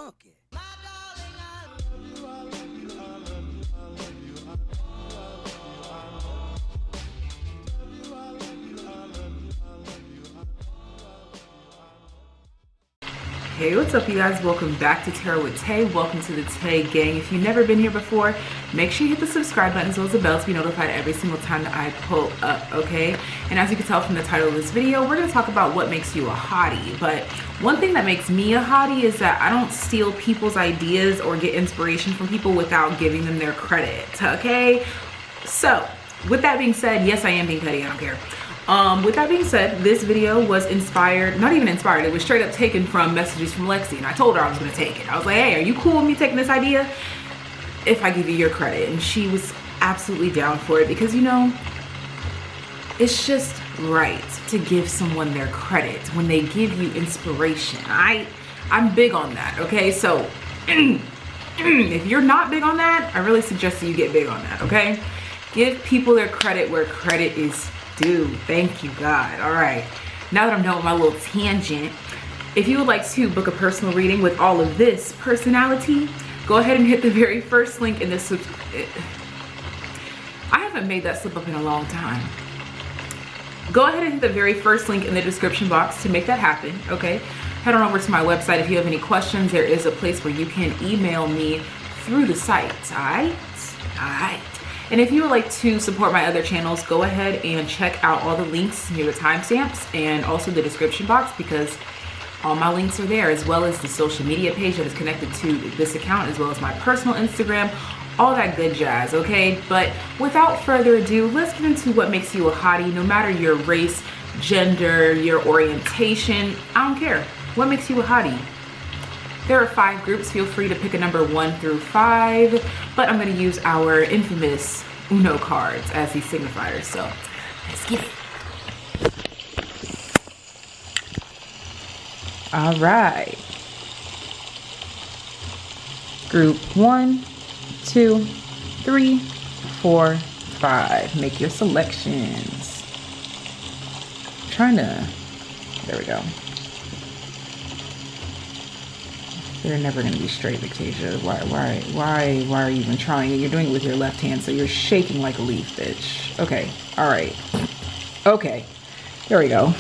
funky. Hey, what's up you guys? Welcome back to Tarot with Tay. Welcome to the Tay gang. If you've never been here before, make sure you hit the subscribe button as well as the bell to be notified every single time that I pull up, okay? And as you can tell from the title of this video, we're going to talk about what makes you a hottie. But one thing that makes me a hottie is that I don't steal people's ideas or get inspiration from people without giving them their credit, okay? So, with that being said, yes, I am being petty, I don't care. With that being said, this video was inspired, not even inspired, it was straight up taken from messages from Lexi, and I told her I was gonna take it. I was like, hey, are you cool with me taking this idea if I give you your credit? And she was absolutely down for it because, you know, it's just right to give someone their credit when they give you inspiration. I'm big on that, okay? So if you're not big on that, I really suggest that you get big on that, okay? Give people their credit where credit is due. Thank you, God. All right, now that I'm done with my little tangent, if you would like to book a personal reading with all of this personality, go ahead and hit the very first link in this. I haven't made that slip up in a long time. Go ahead and hit the very first link in the description box to make that happen, okay? Head on over to my website. If you have any questions, there is a place where you can email me through the site, all right? All right. And if you would like to support my other channels, go ahead and check out all the links near the timestamps and also the description box, because all my links are there, as well as the social media page that is connected to this account, as well as my personal Instagram, all that good jazz, okay? But without further ado, let's get into what makes you a hottie. No matter your race, gender, your orientation, I don't care. What makes you a hottie? There are 5 groups. Feel free to pick a number 1 through 5, but I'm going to use our infamous Uno cards as these signifiers. So let's get it. All right. Group 1, 2, 3, 4, 5. Make your selections. There we go. They're never gonna be straight, Victasia. Why are you even trying it? You're doing it with your left hand, so you're shaking like a leaf, bitch. Okay, all right. Okay, there we go.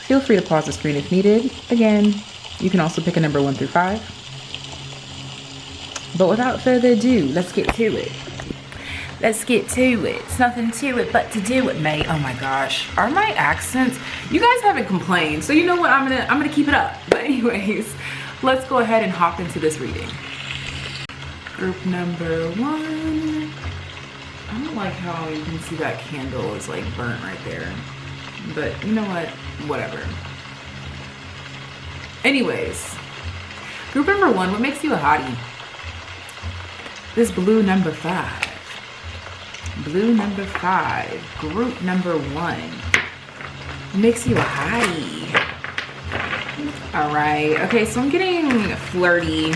Feel free to pause the screen if needed. Again, you can also pick a number 1 through 5. But without further ado, let's get to it. Let's get to it. It's nothing to it but to do it, mate. Oh my gosh, are my accents? You guys haven't complained, so you know what? I'm gonna keep it up. But anyways, let's go ahead and hop into this reading. Group number 1. I don't like how you can see that candle is like burnt right there, but you know what? Whatever. Anyways, group number 1. What makes you a hottie? This blue number 5. Blue number 5, group number 1. Makes you a hottie. All right, okay, so I'm getting flirty,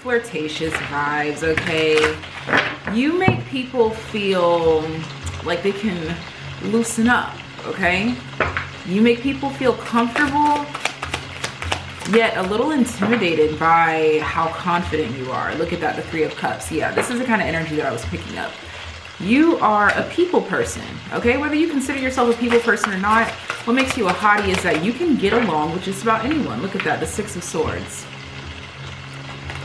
flirtatious vibes, okay? You make people feel like they can loosen up, okay? You make people feel comfortable, yet a little intimidated by how confident you are. Look at that, the 3 of Cups. Yeah, this is the kind of energy that I was picking up. You are a people person, okay? Whether you consider yourself a people person or not, what makes you a hottie is that you can get along with just about anyone. Look at that, the 6 of Swords.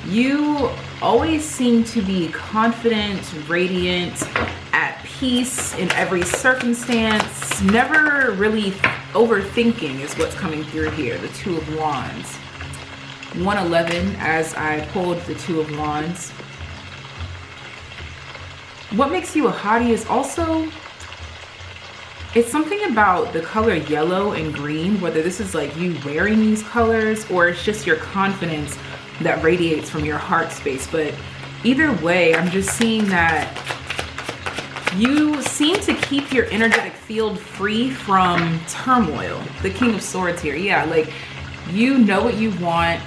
You always seem to be confident, radiant, at peace in every circumstance, never really overthinking is what's coming through here, the 2 of Wands. 111 as I pulled the 2 of Wands. What makes you a hottie is also, it's something about the color yellow and green, whether this is like you wearing these colors or it's just your confidence that radiates from your heart space. But either way, I'm just seeing that you seem to keep your energetic field free from turmoil. The King of Swords here. Yeah, like you know what you want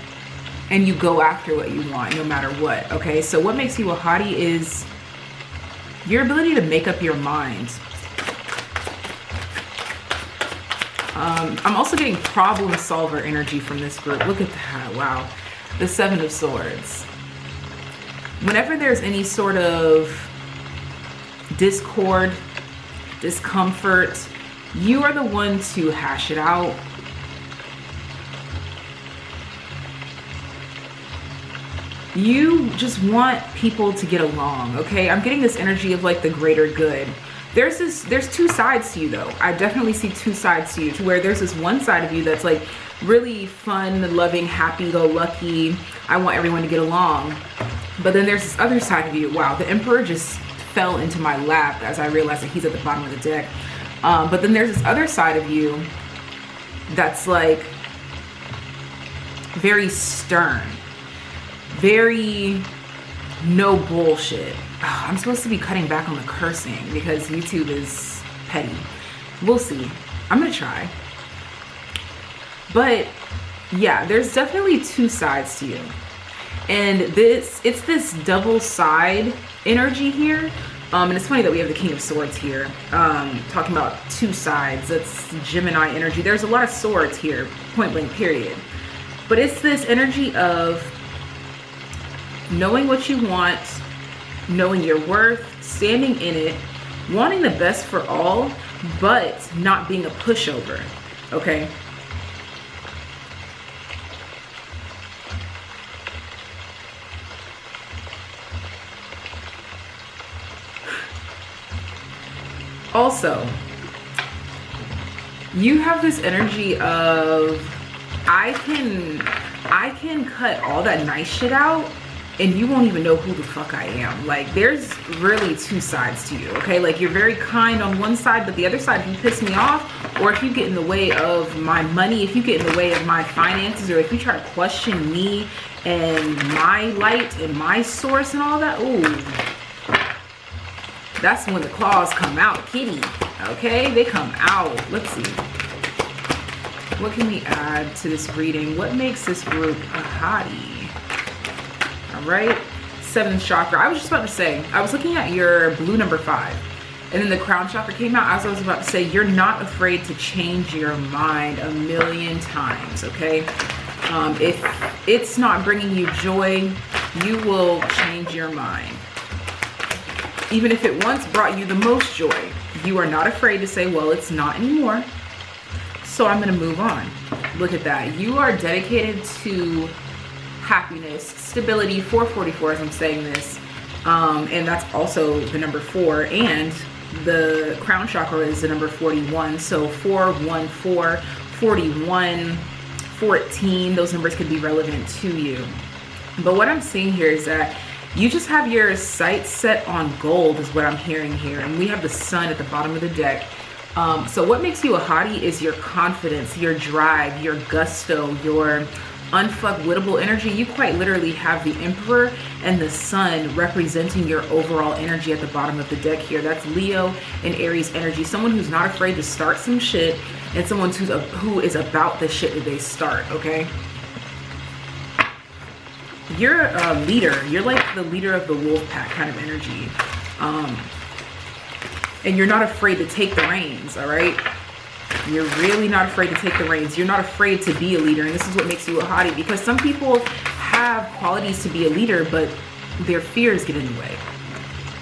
and you go after what you want no matter what, okay? So what makes you a hottie is your ability to make up your mind. I'm also getting problem solver energy from this group. Look at that. Wow. The Seven of Swords. Whenever there's any sort of discord, discomfort, you are the one to hash it out. You just want people to get along, okay? I'm getting this energy of like the greater good. There's two sides to you though. I definitely see two sides to you, to where there's this one side of you that's like really fun, loving, happy-go-lucky. I want everyone to get along. But then there's this other side of you. Wow, the Emperor just fell into my lap as I realized that he's at the bottom of the deck. But then there's this other side of you that's like very stern, very no bullshit. Oh, I'm supposed to be cutting back on the cursing because YouTube is petty. We'll see. I'm gonna try. But yeah, there's definitely two sides to you. And it's this double side energy here. And it's funny that we have the King of Swords here, talking about two sides. That's Gemini energy. There's a lot of swords here, point blank, period. But it's this energy of knowing what you want, knowing your worth, standing in it, wanting the best for all, but not being a pushover, okay? Also, you have this energy of I can cut all that nice shit out and you won't even know who the fuck I am. Like, there's really two sides to you, okay? Like, you're very kind on one side, but the other side, if you piss me off, or if you get in the way of my money, if you get in the way of my finances, or if you try to question me and my light and my source and all that, ooh, that's when the claws come out, kitty, okay? They come out. Let's see. What can we add to this reading? What makes this group a hottie? All right, seventh chakra. I was just about to say, I was looking at your blue number 5, and then the crown chakra came out. As I was about to say, you're not afraid to change your mind a million times, okay? If it's not bringing you joy, you will change your mind. Even if it once brought you the most joy, you are not afraid to say, well, it's not anymore, so I'm gonna move on. Look at that. You are dedicated to happiness, stability, 444 as I'm saying this, and that's also the number 4, and the crown chakra is the number 41, so 414, 41, 14, those numbers could be relevant to you. But what I'm seeing here is that you just have your sights set on gold is what I'm hearing here, and we have the sun at the bottom of the deck. So what makes you a hottie is your confidence, your drive, your gusto, your unfuckwittable energy. You quite literally have the Emperor and the Sun representing your overall energy at the bottom of the deck here. That's Leo and Aries energy. Someone who's not afraid to start some shit, and someone who is about the shit that they start, okay? You're a leader. You're like the leader of the wolf pack kind of energy. And you're not afraid to take the reins, all right? You're really not afraid to take the reins. You're not afraid to be a leader. And this is what makes you a hottie, because some people have qualities to be a leader, but their fears get in the way.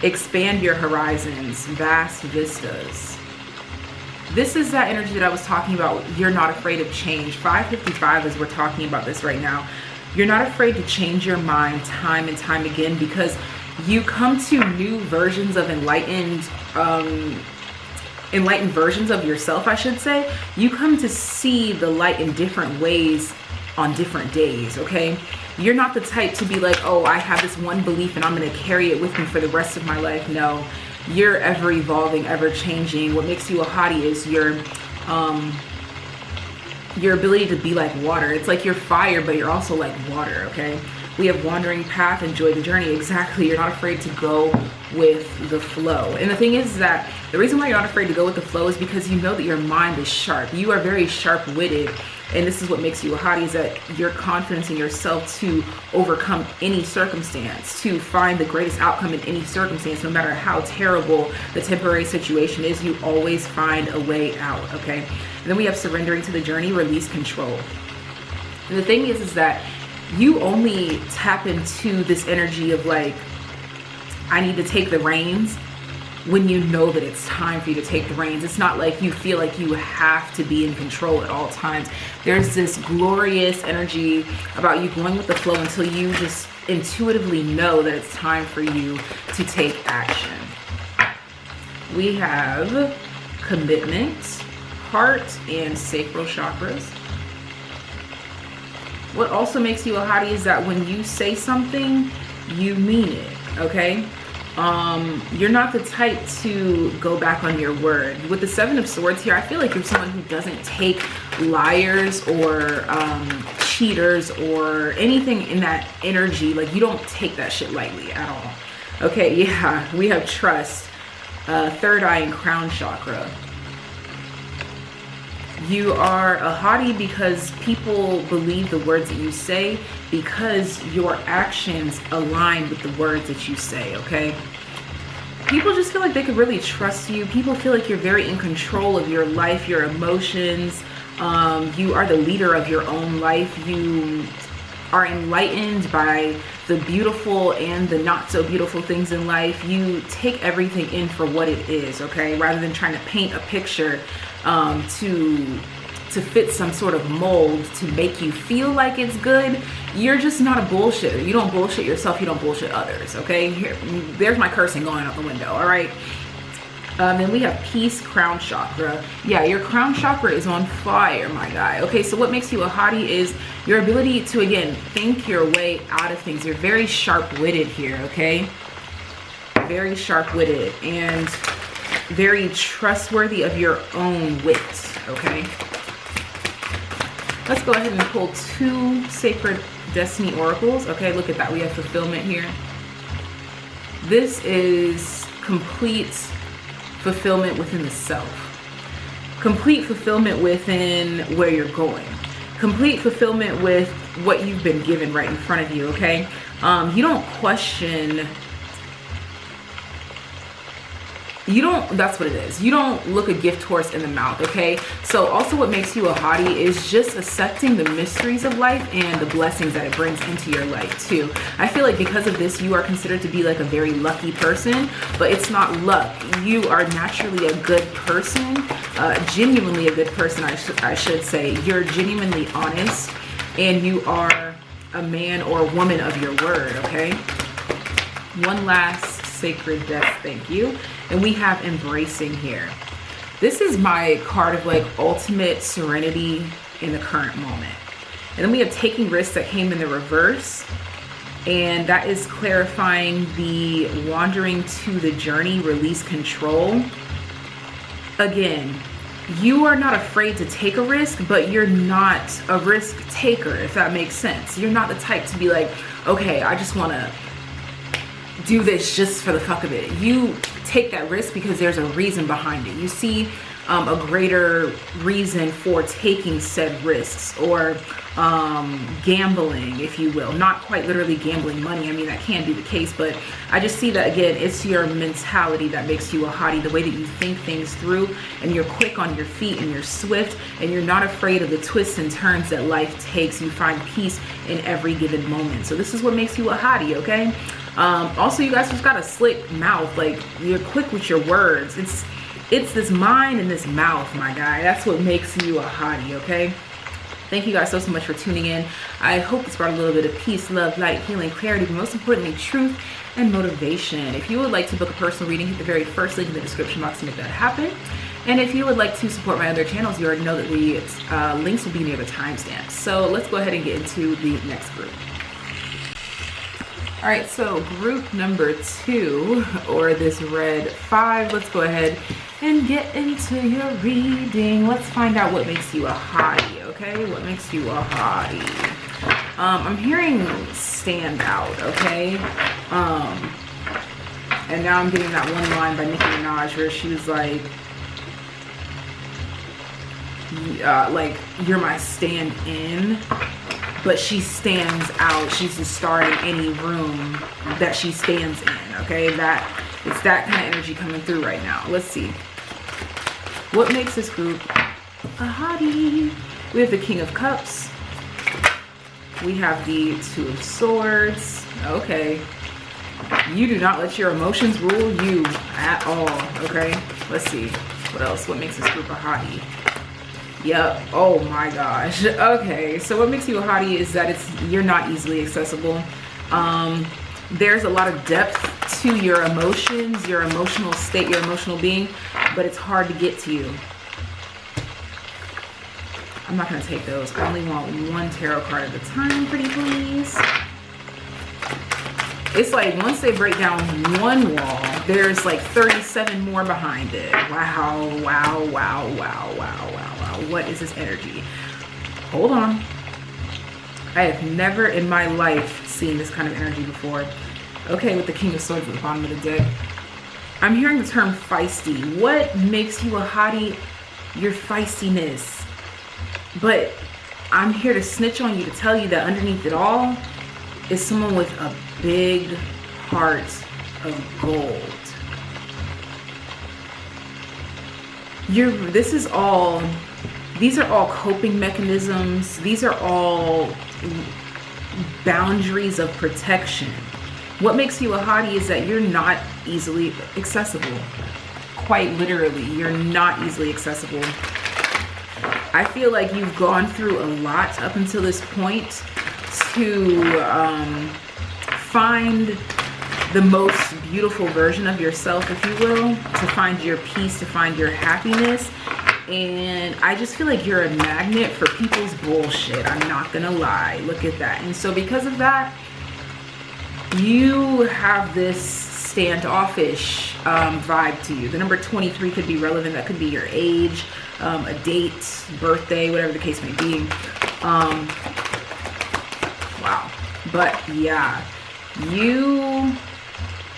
Expand your horizons, vast vistas. This is that energy that I was talking about. You're not afraid of change. 555 as we're talking about this right now. You're not afraid to change your mind time and time again, because you come to new versions of enlightened versions of yourself, I should say. You come to see the light in different ways on different days, okay? You're not the type to be like, oh, I have this one belief and I'm gonna carry it with me for the rest of my life. No, you're ever evolving, ever changing. What makes you a hottie is your ability to be like water. It's like you're fire, but you're also like water, okay? We have wandering path, enjoy the journey. Exactly. You're not afraid to go with the flow. And the thing is that the reason why you're not afraid to go with the flow is because you know that your mind is sharp. You are very sharp-witted, and this is what makes you a hottie, is that your confidence in yourself to overcome any circumstance, to find the greatest outcome in any circumstance, no matter how terrible the temporary situation is, you always find a way out, okay? And then we have surrendering to the journey, release control. And the thing is that you only tap into this energy of like, I need to take the reins, when you know that it's time for you to take the reins. It's not like you feel like you have to be in control at all times. There's this glorious energy about you going with the flow until you just intuitively know that it's time for you to take action. We have commitment, heart, and sacral chakras. What also makes you a hottie is that when you say something, you mean it, okay? You're not the type to go back on your word. With the Seven of Swords here, I feel like you're someone who doesn't take liars or cheaters or anything in that energy. Like, you don't take that shit lightly at all. Okay, yeah, we have trust, third eye, and crown chakra. You are a hottie because people believe the words that you say, because your actions align with the words that you say, okay? People just feel like they could really trust you. People feel like you're very in control of your life, your emotions. You are the leader of your own life. You are enlightened by the beautiful and the not so beautiful things in life. You take everything in for what it is, okay? Rather than trying to paint a picture to fit some sort of mold to make you feel like it's good. You're just not a bullshitter. You don't bullshit yourself, you don't bullshit others, okay? Here, there's my cursing going out the window, all right? Then we have peace, crown chakra. Yeah, your crown chakra is on fire, my guy. Okay, so what makes you a hottie is your ability to, again, think your way out of things. You're very sharp-witted here, okay? Very sharp-witted and very trustworthy of your own wit, okay? Let's go ahead and pull two sacred destiny oracles. Okay, look at that. We have fulfillment here. This is complete fulfillment within the self. Complete fulfillment within where you're going. Complete fulfillment with what you've been given right in front of you, okay? You don't question. That's what it is. You don't look a gift horse in the mouth, okay? So also what makes you a hottie is just accepting the mysteries of life and the blessings that it brings into your life too. I feel like because of this, you are considered to be like a very lucky person, but it's not luck. You are naturally a good person, genuinely a good person, I should say. You're genuinely honest, and you are a man or woman of your word, okay? One last sacred death, thank you. And we have embracing here. This is my card of like ultimate serenity in the current moment. And then we have taking risks that came in the reverse. And that is clarifying the wandering to the journey, release control. Again, you are not afraid to take a risk, but you're not a risk taker, if that makes sense. You're not the type to be like, okay, I just want to do this just for the fuck of it. You take that risk because there's a reason behind it. You see a greater reason for taking said risks, or gambling, if you will. Not quite literally gambling money. I mean, that can be the case, but I just see that, again, it's your mentality that makes you a hottie, the way that you think things through, and you're quick on your feet, and you're swift, and you're not afraid of the twists and turns that life takes. You find peace in every given moment. So this is what makes you a hottie, okay? Also, you guys just got a slick mouth. Like, you're quick with your words. It's this mind and this mouth, my guy. That's what makes you a hottie, okay? Thank you guys so much for tuning in. I hope this brought a little bit of peace, love, light, healing, clarity, but most importantly, truth and motivation. If you would like to book a personal reading, hit the very first link in the description box to make that happen. And if you would like to support my other channels, you already know that the links will be near the timestamps. So let's go ahead and get into the next group. All right, so group number 2, or this red 5, let's go ahead and get into your reading. Let's find out what makes you a hottie, okay? What makes you a hottie? I'm hearing stand out, okay? And now I'm getting that one line by Nicki Minaj where she was like, like you're my stand-in, but she stands out. She's the star in any room that she stands in, okay? It's that kind of energy coming through right now. Let's see. What makes this group a hottie? We have the King of Cups. We have the Two of Swords. Okay. You do not let your emotions rule you at all, okay? Let's see. What else? What makes this group a hottie? Yep. Oh my gosh. Okay. So what makes you a hottie is that you're not easily accessible. There's a lot of depth to your emotions, your emotional state, your emotional being, but it's hard to get to you. I'm not going to take those. I only want one tarot card at a time, pretty please. It's like once they break down one wall, there's like 37 more behind it. Wow, wow, wow, wow, wow, wow, wow. What is this energy? Hold on. I have never in my life seen this kind of energy before. Okay, with the King of Swords at the bottom of the deck. I'm hearing the term feisty. What makes you a hottie? Your feistiness. But I'm here to snitch on you, to tell you that underneath it all is someone with a big heart of gold. These are all coping mechanisms. These are all boundaries of protection. What makes you a hottie is that you're not easily accessible. Quite literally, you're not easily accessible. I feel like you've gone through a lot up until this point to find the most beautiful version of yourself, if you will, to find your peace, to find your happiness. And I just feel like you're a magnet for people's bullshit. I'm not gonna lie. Look at that. And so because of that, you have this standoffish vibe to you. The number 23 could be relevant. That could be your age, a date, birthday, whatever the case may be. Wow. But yeah, you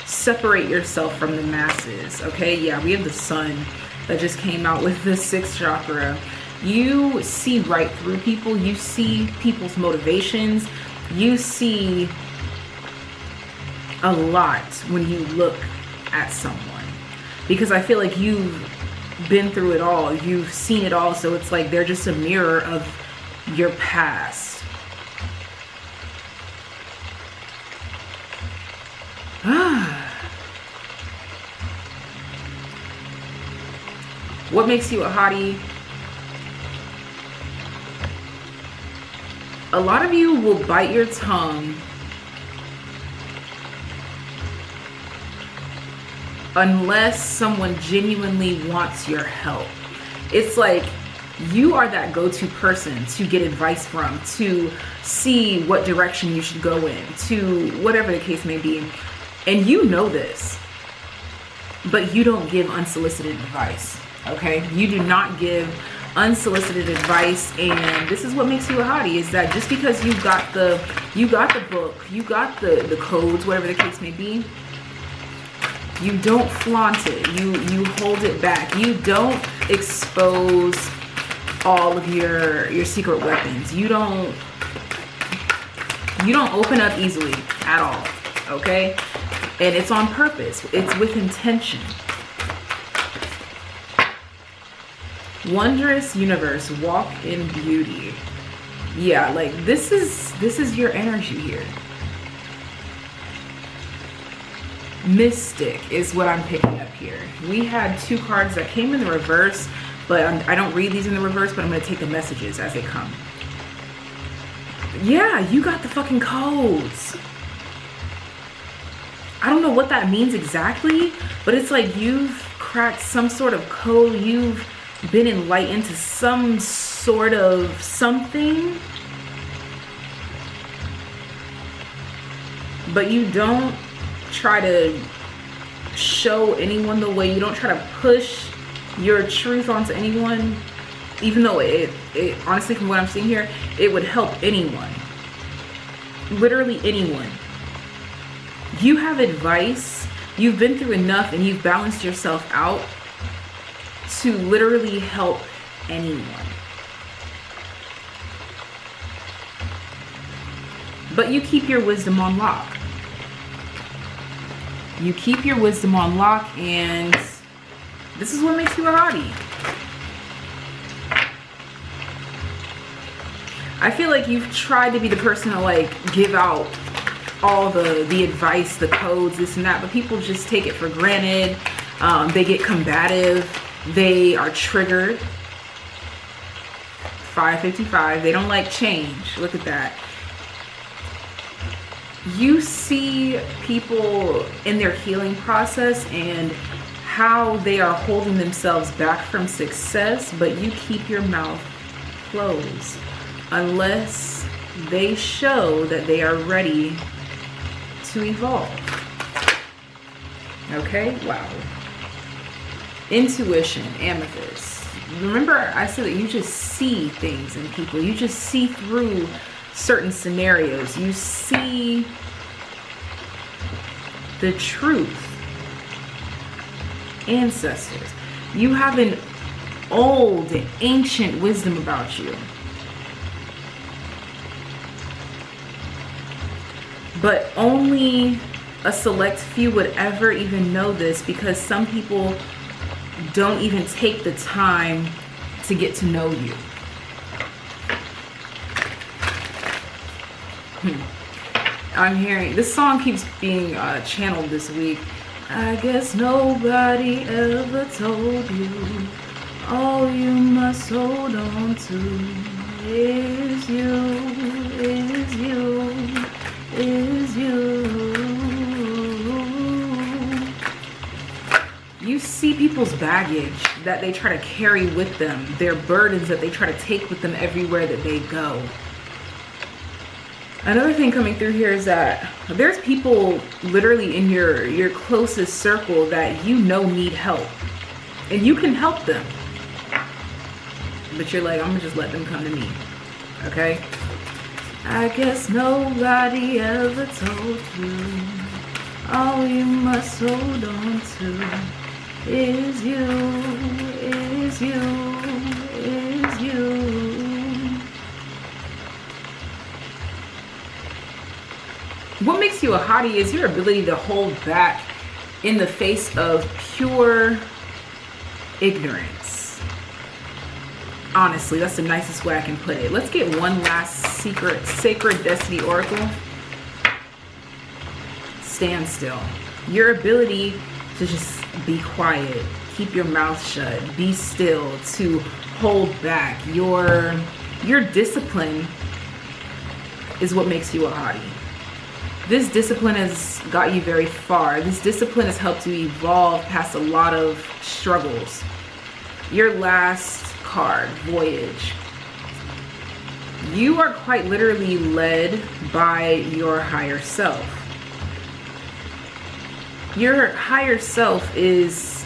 separate yourself from the masses, okay? Yeah, we have the sun that just came out with the 6th chakra. You see right through people. You see people's motivations. You see a lot when you look at someone, because I feel like you've been through it all. You've seen it all. So it's like they're just a mirror of your past. What makes you a hottie? A lot of you will bite your tongue unless someone genuinely wants your help. It's like you are that go-to person to get advice from, to see what direction you should go in, to whatever the case may be. And you know this, but you don't give unsolicited advice, okay? You do not give unsolicited advice. And this is what makes you a hottie, is that just because you got the book, you got the codes, whatever the case may be, you don't flaunt it. You hold it back. You don't expose all of your secret weapons. You don't open up easily at all, okay? And it's on purpose. It's with intention. Wondrous universe, walk in beauty. Yeah, like this is your energy here. Mystic is what I'm picking up here. We had 2 cards that came in the reverse, but I don't read these in the reverse, but I'm going to take the messages as they come. Yeah, you got the fucking codes. I don't know what that means exactly, but it's like you've cracked some sort of code. You've been enlightened to some sort of something, but you don't try to show anyone the way. You don't try to push your truth onto anyone, even though it honestly, from what I'm seeing here, it would help anyone, literally anyone. You have advice. You've been through enough and you've balanced yourself out to literally help anyone. but you keep your wisdom on lock. You keep your wisdom on lock, and this is what makes you a hottie. I feel like you've tried to be the person to like give out all the advice, the codes, this and that, but people just take it for granted. They get combative. They are triggered. 555. They don't like change. Look at that. You see people in their healing process and how they are holding themselves back from success, but you keep your mouth closed unless they show that they are ready to evolve. Okay, wow. Intuition, amethyst. Remember I said that you just see things in people. You just see through certain scenarios. You see the truth. Ancestors. You have an old, ancient wisdom about you. But only a select few would ever even know this, because some people don't even take the time to get to know you. I'm hearing, this song keeps being channeled this week. I guess nobody ever told you all you must hold on to is you, is you, is you. You see people's baggage that they try to carry with them, their burdens that they try to take with them everywhere that they go. Another thing coming through here is that there's people literally in your closest circle that you know need help, and you can help them, but you're like, I'm gonna just let them come to me. Okay, I guess nobody ever told you all you must hold on to is you, is you, is you. What makes you a hottie is your ability to hold back in the face of pure ignorance. Honestly, that's the nicest way I can put it. Let's get one last secret, sacred destiny oracle. Stand still. Your ability to just be quiet, keep your mouth shut, be still, to hold back. Your discipline is what makes you a hottie. This discipline has got you very far. This discipline has helped you evolve past a lot of struggles. Your last card, Voyage. You are quite literally led by your higher self. Your higher self is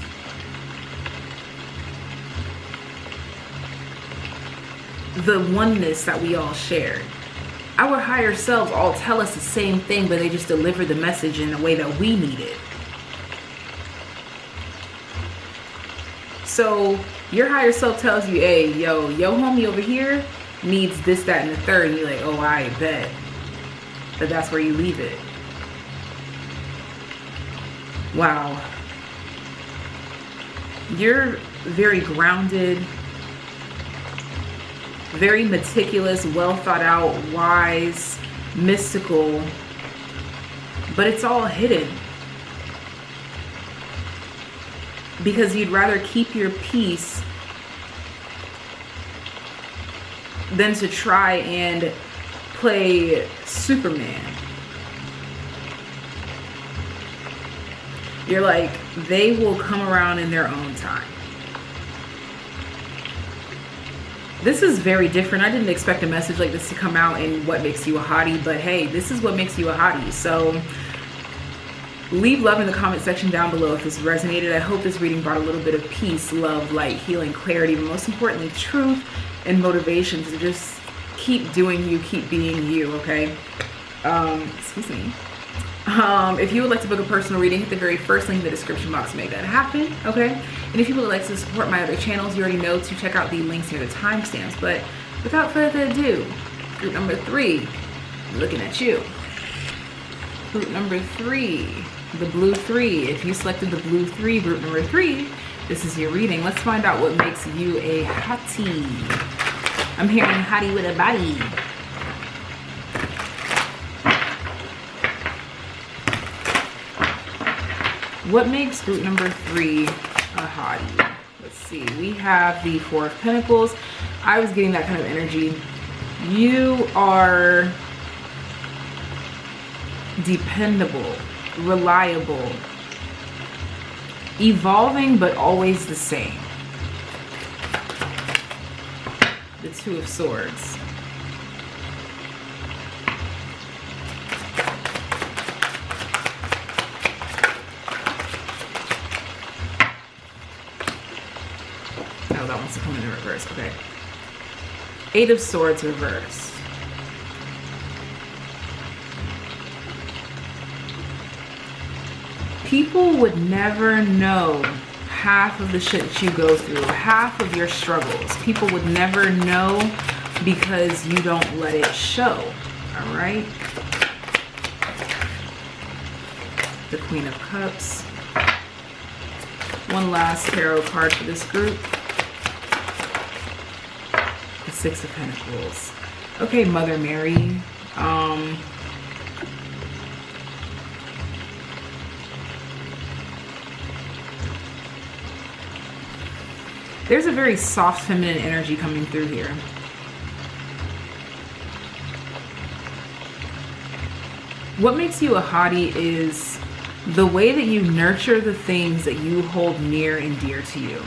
the oneness that we all share. Our higher selves all tell us the same thing, but they just deliver the message in the way that we need it. So your higher self tells you, hey, yo homie over here needs this, that, and the third. And you're like, oh, I bet. But that's where you leave it. Wow. You're very grounded, very meticulous, well thought out, wise, mystical, but it's all hidden because you'd rather keep your peace than to try and play Superman. You're like, they will come around in their own time. This is very different. I didn't expect a message like this to come out in What Makes You a Hottie, but hey, this is what makes you a hottie. So leave love in the comment section down below if this resonated. I hope this reading brought a little bit of peace, love, light, healing, clarity, but most importantly, truth and motivation to just keep doing you, keep being you, okay? Excuse me. If you would like to book a personal reading, hit the very first link in the description box to make that happen, okay? And if you would like to support my other channels, you already know to check out the links near the timestamps. But without further ado, group number 3, Looking at you. Group number 3, the blue 3. If you selected the blue 3, group number 3, this is your reading. Let's find out what makes you a hottie. I'm hearing hottie with a body. What makes group number 3 a hottie? Let's see. We have the 4 of Pentacles. I was getting that kind of energy. You are dependable, reliable, evolving, but always the same. The 2 of Swords. Oh, that wants to come in the reverse. Okay. 8 of Swords reverse. People would never know half of the shit that you go through, half of your struggles. People would never know because you don't let it show, all right? The Queen of Cups. One last tarot card for this group. The 6 of Pentacles. Okay, Mother Mary. There's a very soft feminine energy coming through here. What makes you a hottie is the way that you nurture the things that you hold near and dear to you.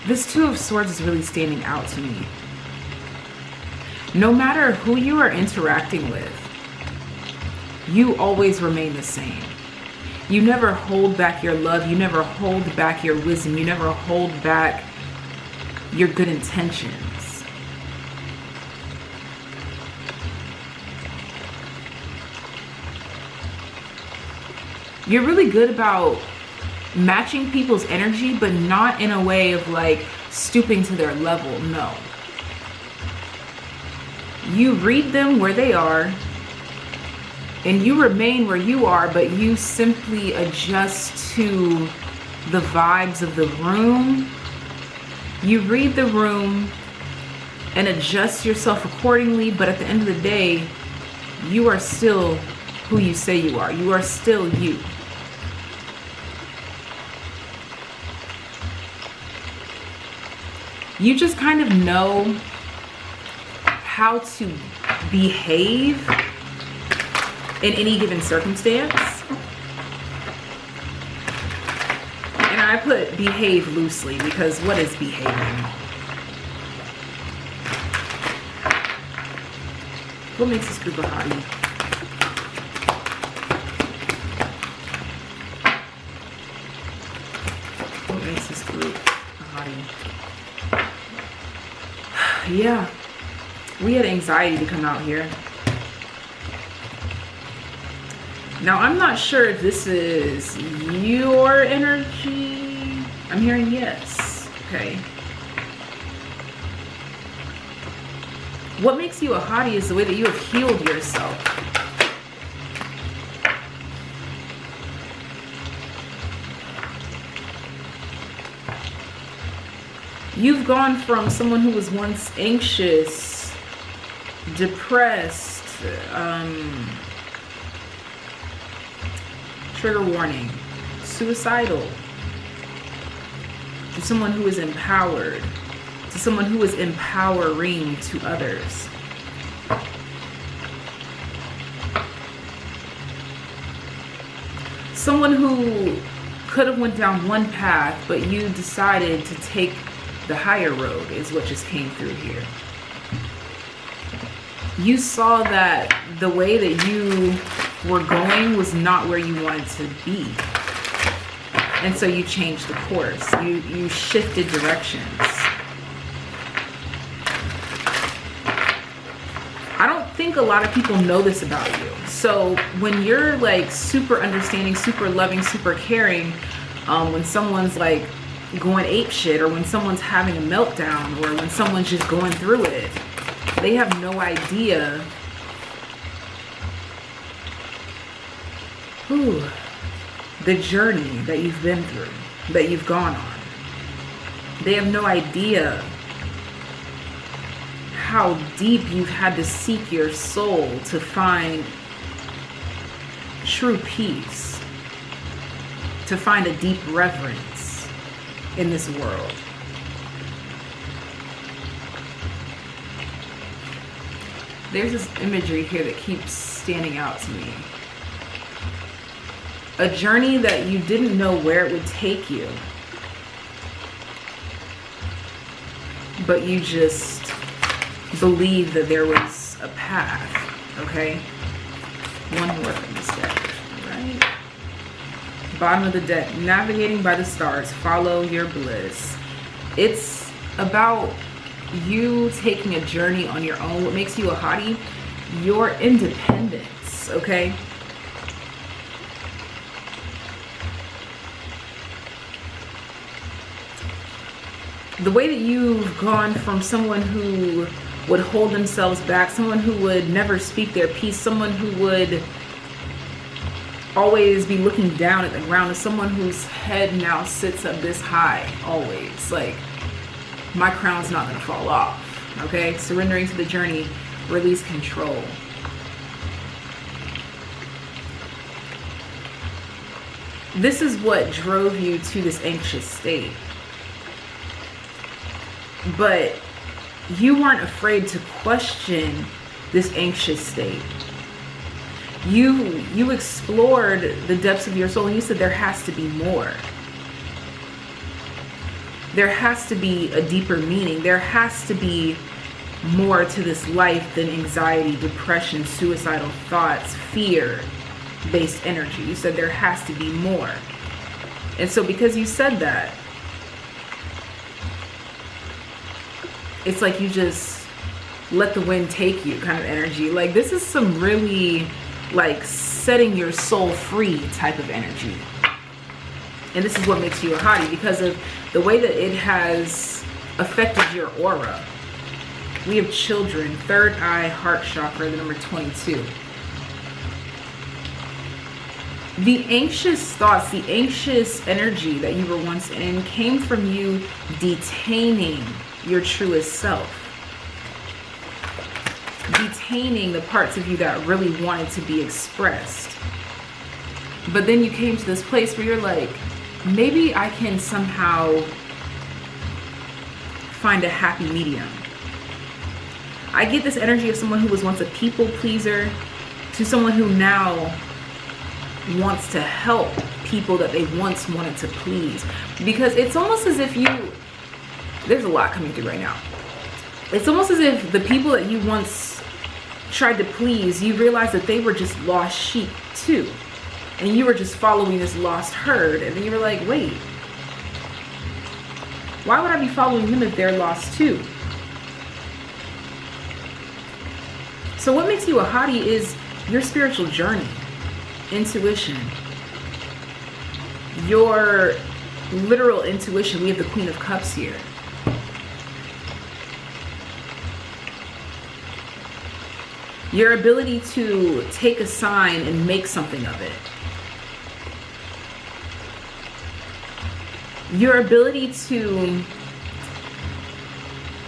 This 2 of Swords is really standing out to me. No matter who you are interacting with, you always remain the same. You never hold back your love. You never hold back your wisdom. You never hold back your good intentions. You're really good about matching people's energy, but not in a way of like stooping to their level. No. You read them where they are, and you remain where you are, but you simply adjust to the vibes of the room. You read the room and adjust yourself accordingly, but at the end of the day, you are still who you say you are. You are still you. You just kind of know how to behave in any given circumstance. And I put behave loosely because what is behaving? What makes this group a hottie? What makes this group a hottie? Yeah, we had anxiety to come out here. Now, I'm not sure if this is your energy. I'm hearing yes. Okay. What makes you a hottie is the way that you have healed yourself. You've gone from someone who was once anxious, depressed, trigger warning, suicidal, to someone who is empowered, to someone who is empowering to others. Someone who could have went down one path, but you decided to take the higher road is what just came through here. You saw that the way that you were going was not where you wanted to be. And so you changed the course. You shifted directions. I don't think a lot of people know this about you. So when you're like super understanding, super loving, super caring, when someone's like going ape shit, or when someone's having a meltdown, or when someone's just going through it. They have no idea the journey that you've been through, that you've gone on. They have no idea how deep you've had to seek your soul to find true peace, to find a deep reverence in this world. There's this imagery here that keeps standing out to me. A journey that you didn't know where it would take you, but you just believed that there was a path, okay? One more from this deck, right? Bottom of the deck, navigating by the stars, follow your bliss. It's about you taking a journey on your own. What makes you a hottie? Your independence, okay? The way that you've gone from someone who would hold themselves back, someone who would never speak their piece, someone who would always be looking down at the ground, to someone whose head now sits up this high always. Like, my crown's not gonna fall off, okay? Surrendering to the journey, release control. This is what drove you to this anxious state. But you weren't afraid to question this anxious state. You explored the depths of your soul, and you said there has to be more. There has to be a deeper meaning. There has to be more to this life than anxiety, depression, suicidal thoughts, fear-based energy. You said there has to be more. And so because you said that, it's like you just let the wind take you kind of energy. Like, this is some really like setting your soul free type of energy. And this is what makes you a hottie, because of the way that it has affected your aura. We have children, third eye, heart chakra, the number 22. The anxious thoughts, the anxious energy that you were once in came from you detaining your truest self. Detaining the parts of you that really wanted to be expressed. But then you came to this place where you're like, maybe I can somehow find a happy medium. I get this energy of someone who was once a people pleaser to someone who now wants to help people that they once wanted to please. Because it's almost as if there's a lot coming through right now. It's almost as if the people that you once tried to please, you realize that they were just lost sheep too. And you were just following this lost herd. And then you were like, wait, why would I be following them if they're lost too? So what makes you a hottie is your spiritual journey, intuition, your literal intuition. We have the Queen of Cups here. Your ability to take a sign and make something of it. Your ability to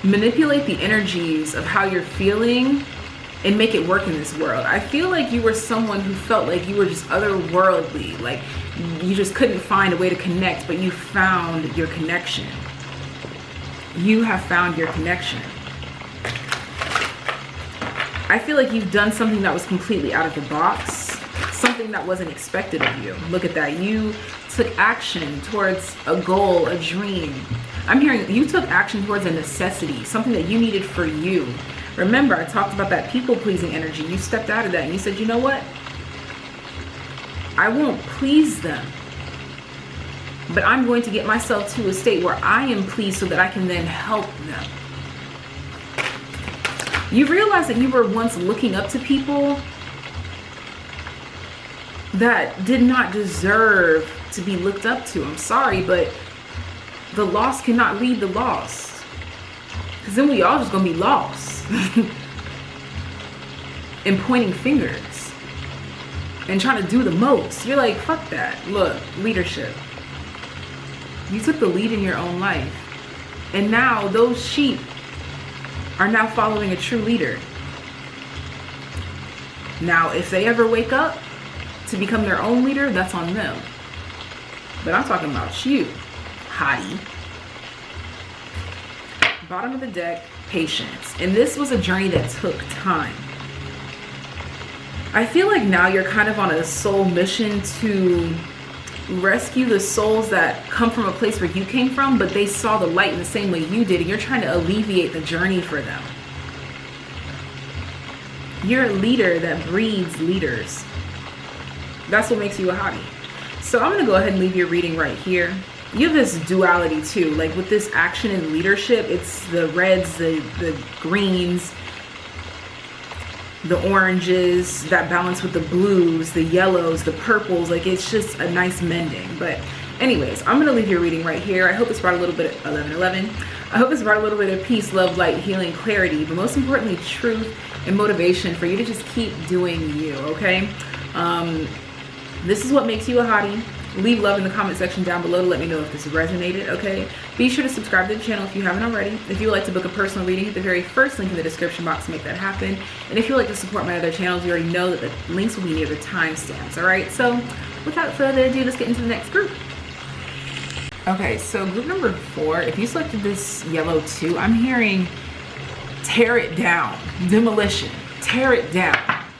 manipulate the energies of how you're feeling and make it work in this world. I feel like you were someone who felt like you were just otherworldly, like you just couldn't find a way to connect, but you found your connection. You have found your connection. I feel like you've done something that was completely out of the box, something that wasn't expected of you. Look at that. You took action towards a goal, a dream. I'm hearing you took action towards a necessity, something that you needed for you. Remember, I talked about that people-pleasing energy. You stepped out of that and you said, you know what? I won't please them, but I'm going to get myself to a state where I am pleased so that I can then help them. You realize that you were once looking up to people that did not deserve to be looked up to. I'm sorry, but the lost cannot lead the lost. Because then we all just gonna be lost. And pointing fingers. And trying to do the most. You're like, fuck that. Look, leadership. You took the lead in your own life. And now those sheep are now following a true leader. Now, if they ever wake up to become their own leader, that's on them. But I'm talking about you, hottie. Bottom of the deck, patience. And this was a journey that took time. I feel like now you're kind of on a soul mission to rescue the souls that come from a place where you came from, but they saw the light in the same way you did, and you're trying to alleviate the journey for them. You're a leader that breeds leaders. That's what makes you a hottie. So I'm gonna go ahead and leave your reading right here. You have this duality too, like with this action and leadership, it's the reds, the greens, the oranges, that balance with the blues, the yellows, the purples, like it's just a nice mending. But anyways, I'm gonna leave your reading right here. I hope it's brought a little bit of 11. I hope it's brought a little bit of peace, love, light, healing, clarity, but most importantly, truth and motivation for you to just keep doing you, okay? This is what makes you a hottie. Leave love in the comment section down below to let me know if this resonated, okay? Be sure to subscribe to the channel if you haven't already. If you would like to book a personal reading, hit the very first link in the description box to make that happen. And if you would like to support my other channels, you already know that the links will be near the timestamps, all right? So without further ado, let's get into the next group. Okay, so group number 4, if you selected this yellow too, I'm hearing tear it down, demolition, tear it down.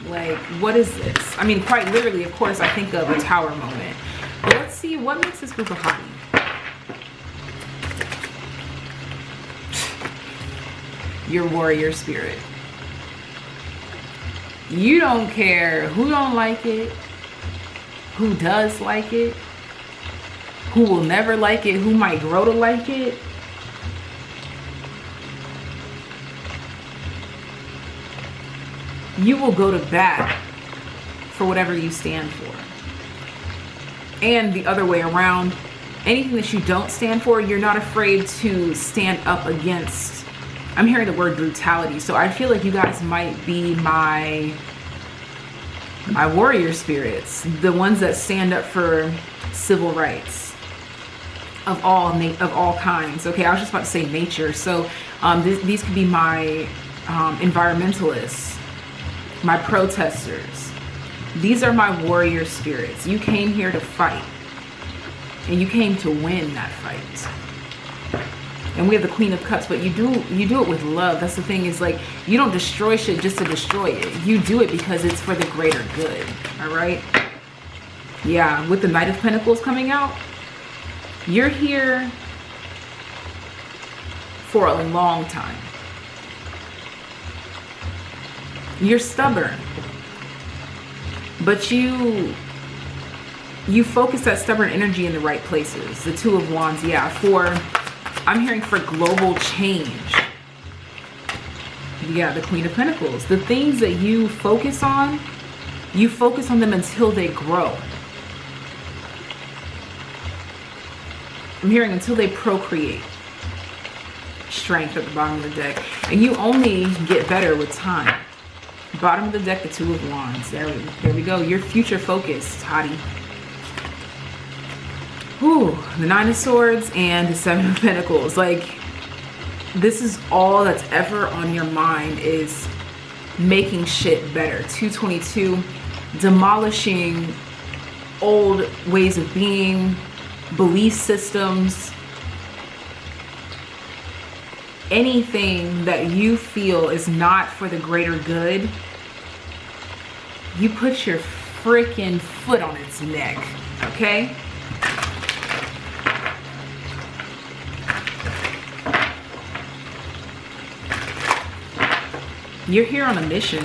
Like, what is this? I mean, quite literally, of course, I think of a tower moment. But let's see what makes this group a hottie. Your warrior spirit. You don't care who don't like it, who does like it, who will never like it, who might grow to like it. You will go to bat for whatever you stand for. And the other way around, anything that you don't stand for, you're not afraid to stand up against. I'm hearing the word brutality, so I feel like you guys might be my warrior spirits, the ones that stand up for civil rights of all kinds. Okay, I was just about to say nature. So these could be my environmentalists, my protesters. These are my warrior spirits. You came here to fight, and you came to win that fight. And we have the Queen of Cups, but you do it with love. That's the thing, is like, you don't destroy shit just to destroy it. You do it because it's for the greater good. All right? Yeah, with the Knight of Pentacles coming out, you're here for a long time. You're stubborn. But you focus that stubborn energy in the right places. The Two of Wands, yeah, I'm hearing for global change. Yeah, the Queen of Pentacles. The things that you focus on them until they grow. I'm hearing until they procreate. Strength at the bottom of the deck. And you only get better with time. Bottom of the deck, the Two of Wands. There we go. You're future focused, hottie. Ooh, the Nine of Swords and the Seven of Pentacles. Like, this is all that's ever on your mind, is making shit better. 222, demolishing old ways of being, belief systems, anything that you feel is not for the greater good. You put your freaking foot on its neck, okay? You're here on a mission.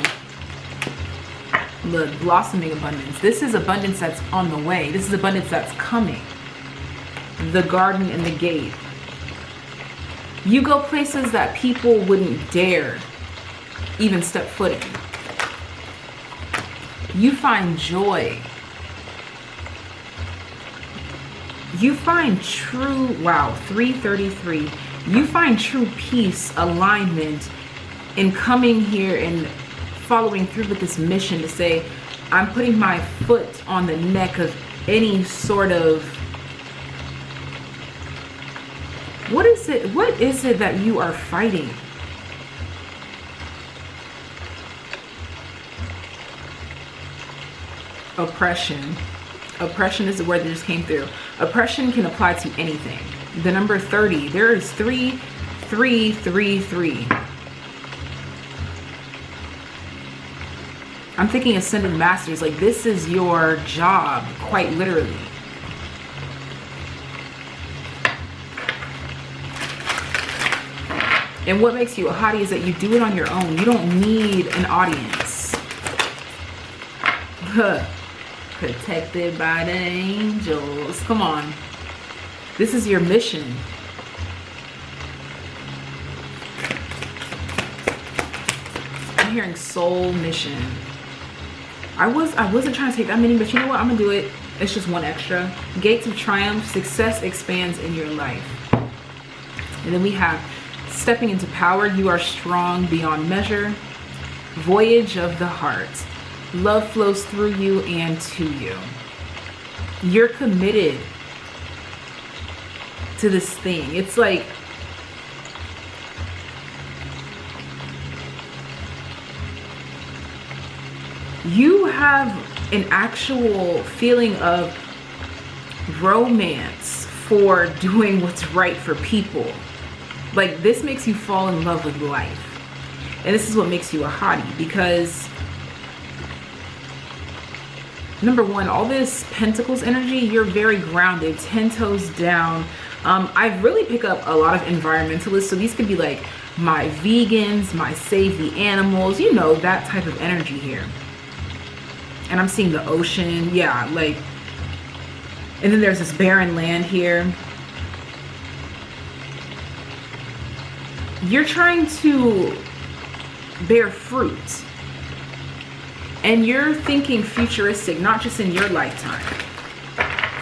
Look, blossoming abundance. This is abundance that's on the way. This is abundance that's coming. The garden and the gate. You go places that people wouldn't dare even step foot in. You find joy. You find true, wow, 333. You find true peace, alignment in coming here and following through with this mission to say, I'm putting my foot on the neck of any sort of, what is it that you are fighting? Oppression. Oppression is the word that just came through. Oppression can apply to anything. The number 30, there is 333. I'm thinking Ascended Masters, like this is your job, quite literally. And what makes you a hottie is that you do it on your own. You don't need an audience. Protected by the angels. Come on. This is your mission. I'm hearing soul mission. I wasn't trying to take that many, but you know what? I'm gonna do it. It's just one extra. Gates of triumph. Success expands in your life. And then we have stepping into power. You are strong beyond measure. Voyage of the heart. Love flows through you and to you. You're committed to this thing. It's like you have an actual feeling of romance for doing what's right for people. Like this makes you fall in love with life. And this is what makes you a hottie, because number one, all this Pentacles energy, you're very grounded, 10 toes down. I really pick up a lot of environmentalists. So these could be like my vegans, my save the animals, you know, that type of energy here. And I'm seeing the ocean. Yeah, like, and then there's this barren land here. You're trying to bear fruit. And you're thinking futuristic, not just in your lifetime,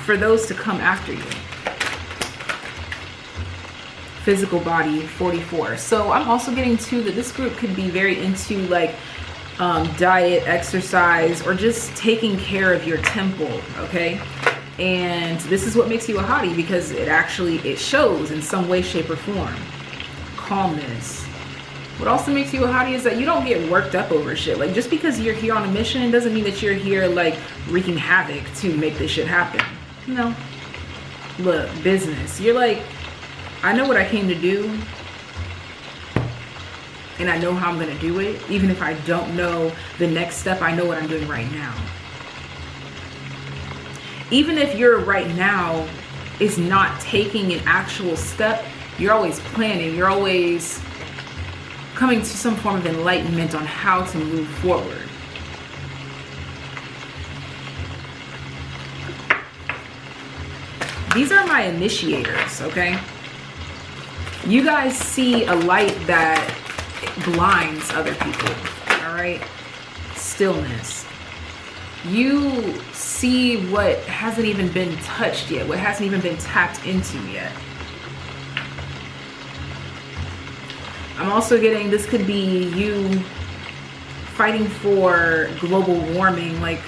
for those to come after you. Physical body, 44. So I'm also getting to that this group could be very into like diet, exercise, or just taking care of your temple, okay? And this is what makes you a hottie, because it shows in some way, shape, or form. Calmness. What also makes you a hottie is that you don't get worked up over shit. Like just because you're here on a mission, it doesn't mean that you're here like wreaking havoc to make this shit happen. No. Look, business. You're like, I know what I came to do, and I know how I'm gonna do it. Even if I don't know the next step, I know what I'm doing right now. Even if your right now is not taking an actual step, you're always planning, you're always coming to some form of enlightenment on how to move forward. These are my initiators, okay? You guys see a light that blinds other people, all right? Stillness. You see what hasn't even been touched yet, what hasn't even been tapped into yet. I'm also getting, this could be you fighting for global warming, like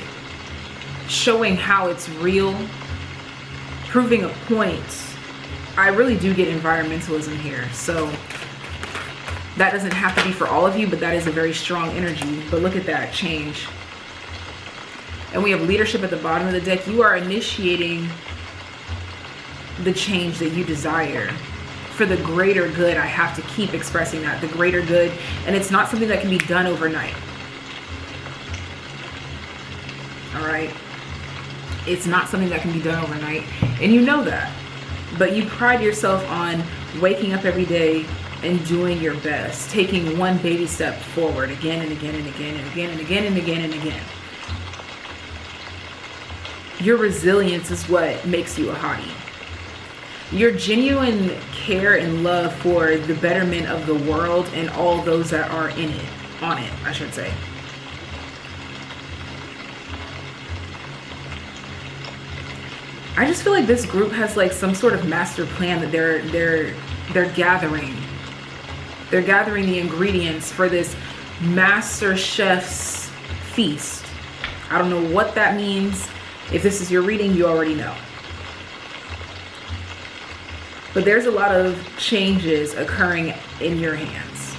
showing how it's real, proving a point. I really do get environmentalism here. So that doesn't have to be for all of you, but that is a very strong energy. But look at that change. And we have leadership at the bottom of the deck. You are initiating the change that you desire. For the greater good, I have to keep expressing that, the greater good. And it's not something that can be done overnight. All right? It's not something that can be done overnight. And you know that. But you pride yourself on waking up every day and doing your best, taking one baby step forward again and again and again and again and again and again and again. Your resilience is what makes you a hottie. Your genuine care and love for the betterment of the world and all those that are in it, on it, I should say. I just feel like this group has like some sort of master plan that they're gathering. They're gathering the ingredients for this master chef's feast. I don't know what that means. If this is your reading, you already know. But there's a lot of changes occurring in your hands.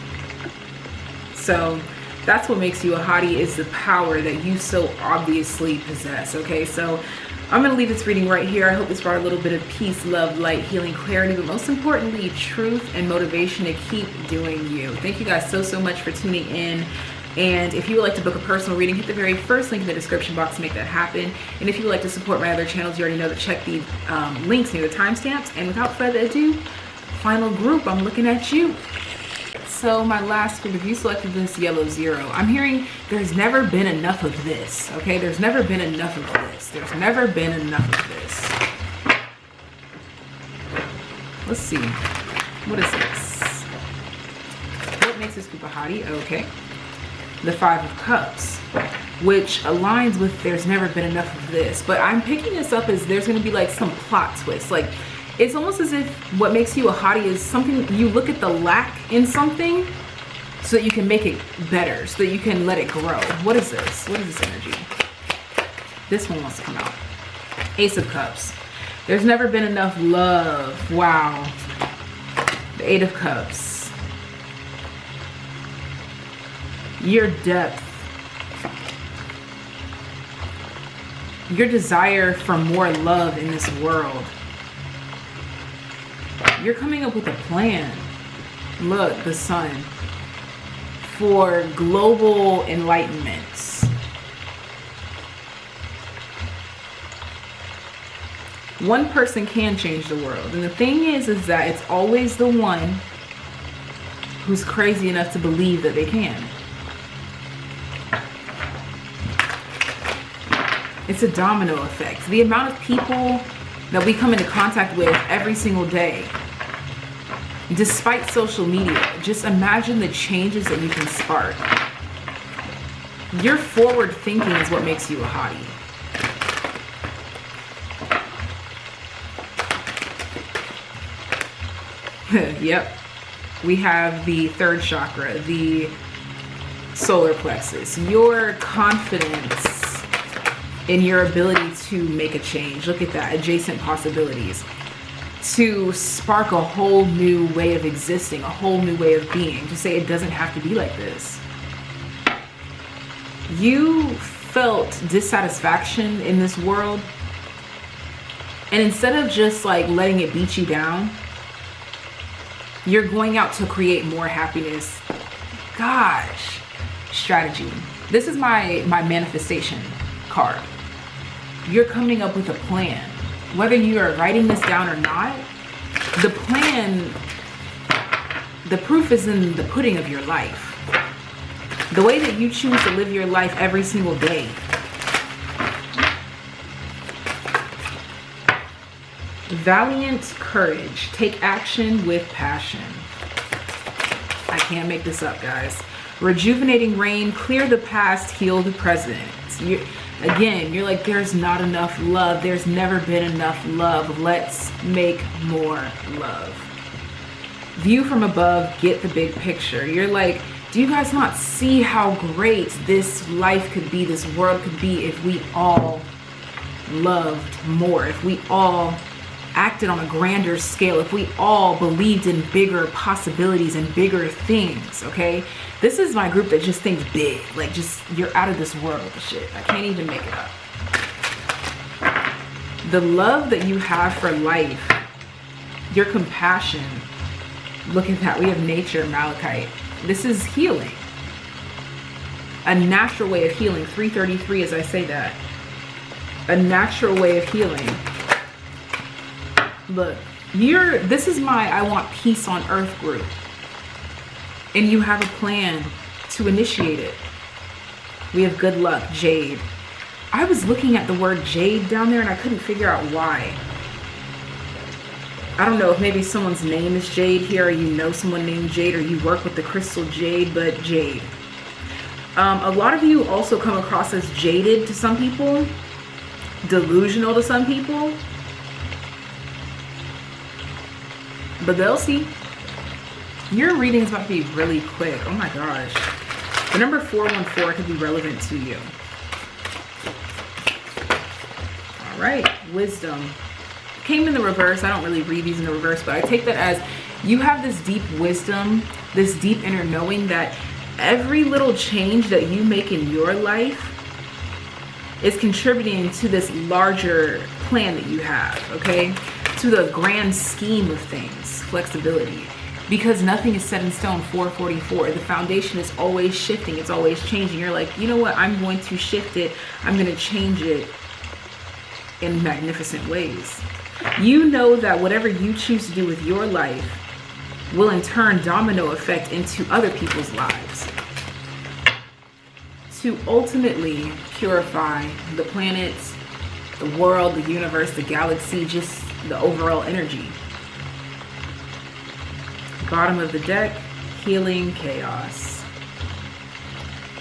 So that's what makes you a hottie, is the power that you so obviously possess. Okay, so I'm gonna leave this reading right here. I hope this brought a little bit of peace, love, light, healing, clarity, but most importantly, truth and motivation to keep doing you. Thank you guys so much for tuning in. And if you would like to book a personal reading, hit the very first link in the description box to make that happen. And if you would like to support my other channels, you already know to check the links near the timestamps. And without further ado, final group, I'm looking at you. So my last group, if you selected this yellow 0, I'm hearing there's never been enough of this, okay? There's never been enough of this. There's never been enough of this. Let's see. What is this? What makes this group a hottie? Okay. The 5 of Cups, which aligns with there's never been enough of this. But I'm picking this up as there's going to be like some plot twist. Like, it's almost as if what makes you a hottie is something, you look at the lack in something so that you can make it better, so that you can let it grow. What is this? What is this energy? This one wants to come out. Ace of Cups. There's never been enough love. Wow. The 8 of Cups. Your depth, your desire for more love in this world. You're coming up with a plan. Look, the Sun, for global enlightenment. One person can change the world, and the thing is that it's always the one who's crazy enough to believe that they can. It's a domino effect. The amount of people that we come into contact with every single day, despite social media, just imagine the changes that you can spark. Your forward thinking is what makes you a hottie. Yep. We have the 3rd chakra, the solar plexus. Your confidence in your ability to make a change. Look at that, adjacent possibilities. To spark a whole new way of existing, a whole new way of being. To say it doesn't have to be like this. You felt dissatisfaction in this world, and instead of just like letting it beat you down, you're going out to create more happiness. Gosh, strategy. This is my manifestation card. You're coming up with a plan. Whether you are writing this down or not, the plan, the proof is in the pudding of your life. The way that you choose to live your life every single day. Valiant courage. Take action with passion. I can't make this up, guys. Rejuvenating rain. Clear the past. Heal the present. Again, you're like, there's not enough love. There's never been enough love. Let's make more love. View from above. Get the big picture. You're like, do you guys not see how great this life could be, this world could be, if we all loved more, if we all acted on a grander scale, if we all believed in bigger possibilities and bigger things, okay? This is my group that just thinks big, like just, you're out of this world with the shit. I can't even make it up. The love that you have for life, your compassion, look at that, we have nature, malachite. This is healing. A natural way of healing, 333 as I say that. A natural way of healing. Look, this is my I want peace on earth group. And you have a plan to initiate it. We have good luck, jade. I was looking at the word jade down there and I couldn't figure out why. I don't know if maybe someone's name is Jade here, or you know someone named Jade, or you work with the crystal jade, but jade. A lot of you also come across as jaded to some people, delusional to some people. but they'll see. Your reading is about to be really quick. Oh my gosh. The number 414 could be relevant to you. All right, wisdom. Came in the reverse. I don't really read these in the reverse, but I take that as you have this deep wisdom, this deep inner knowing that every little change that you make in your life is contributing to this larger plan that you have, okay? To the grand scheme of things, flexibility. Because nothing is set in stone. 444, the foundation is always shifting, it's always changing. You're like, you know what, I'm going to shift it, I'm gonna change it in magnificent ways. You know that whatever you choose to do with your life will in turn domino effect into other people's lives. To ultimately purify the planets, the world, the universe, the galaxy, just the overall energy. Bottom of the deck, healing chaos.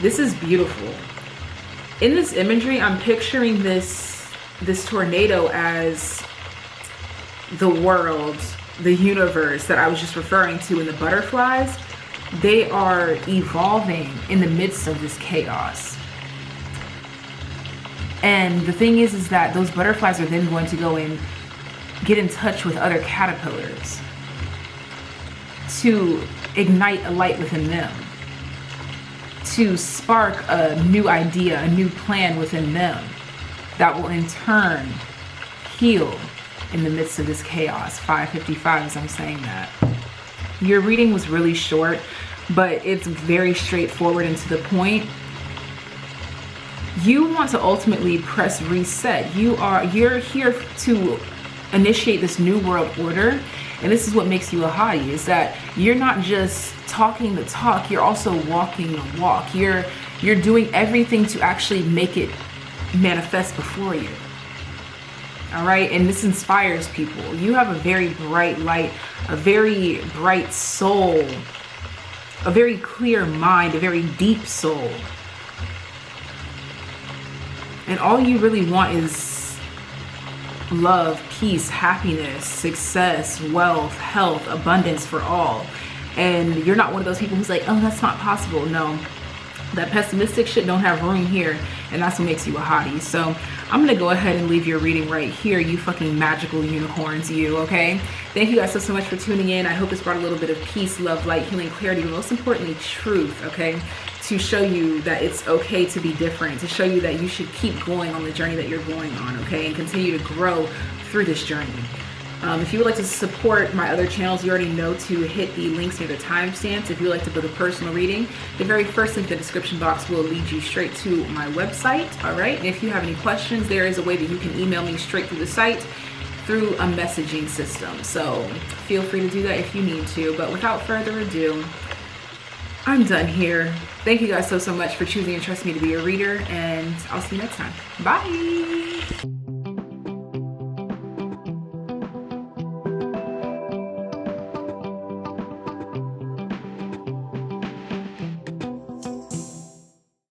This is beautiful. In this imagery, I'm picturing this tornado as the world, the universe that I was just referring to in the butterflies. They are evolving in the midst of this chaos. And the thing is that those butterflies are then going to go and get in touch with other caterpillars to ignite a light within them, to spark a new idea, a new plan within them that will in turn heal in the midst of this chaos. 555 as I'm saying that. Your reading was really short, but it's very straightforward and to the point. You want to ultimately press reset. You're here to initiate this new world order, and this is what makes you a hottie, is that you're not just talking the talk, you're also walking the walk. You're doing everything to actually make it manifest before you. All right, and this inspires people. You have a very bright light, a very bright soul, a very clear mind, a very deep soul. And all you really want is love, peace, happiness, success, wealth, health, abundance for all. And you're not one of those people who's like, oh, that's not possible. No, that pessimistic shit don't have room here. And that's what makes you a hottie. So I'm gonna go ahead and leave your reading right here, you fucking magical unicorns, you, okay? Thank you guys so much for tuning in. I hope this brought a little bit of peace, love, light, healing, clarity, but most importantly, truth, okay? To show you that it's okay to be different, to show you that you should keep going on the journey that you're going on, okay? And continue to grow through this journey. If you would like to support my other channels, you already know to hit the links near the timestamps. If you would like to book a personal reading, the very first link in the description box will lead you straight to my website, all right? And if you have any questions, there is a way that you can email me straight through the site through a messaging system. So feel free to do that if you need to. But without further ado, I'm done here. Thank you guys so much for choosing and trusting me to be your reader, and I'll see you next time. Bye.